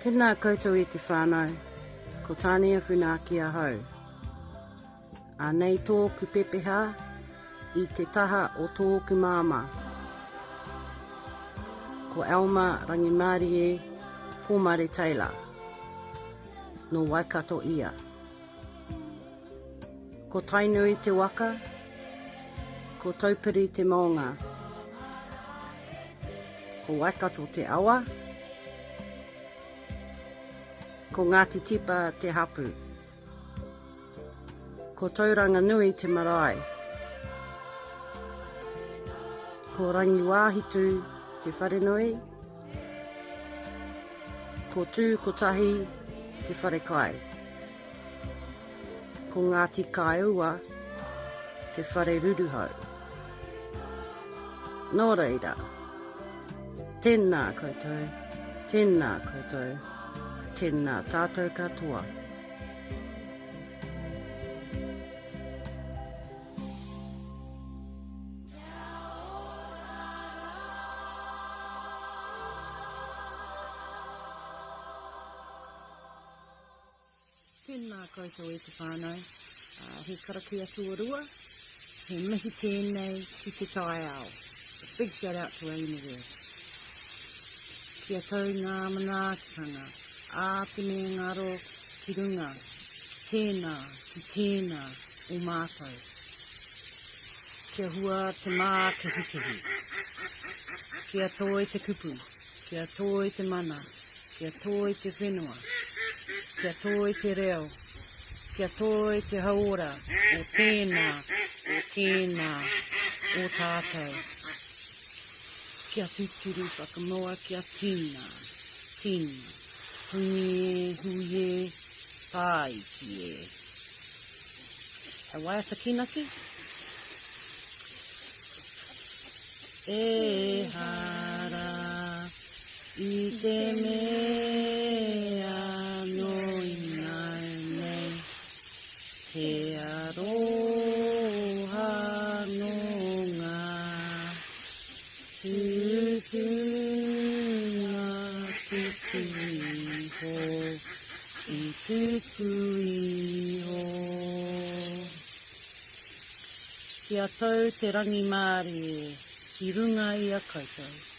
Tēnā koutou I te whānau, ko Tania whunākia hau. Anei tōku pepeha I te taha o tōku māma. Ko Elma rangi Māori e Pomare Taylor, no Waikato ia. Ko Tainui te waka, ko Taupiri te maunga. Ko Waikato te awa, ko Ngāti Tipa te hapu. Ko Tauranga Nui te marae. Ko Rangi Wāhitu te wharenui. Ko Tū Kotahi te wharekai. Ko Ngāti Kaiua te whare ruruhau. Nō reira, tēnā koutou, tēnā koutou, tēnā tātou katoa. Tēnā koutou I te whānau, he karakia tuarua, he mihi tēnei ki te Taiao. A big shout out to our universe. Kia tau ngā manaakitanga, a te me ngaro ki runga, tēnā ki tēnā o mātou. Kia hua te mā kehikihi. Kia toi te kupu, kia toi te mana, kia toi te whenua, kia toi te reo, kia toi te haora, o tēnā, o tātou. Kia tuturu whakamoa, kia tina, huie, pāiki e. A Whaea sakinaki? E hara, I te mea no inai nei, te aroha no ngā tukunga tukuiho, I tukuiho. Kia tau te rangi Māori e, ki runga I a koutou.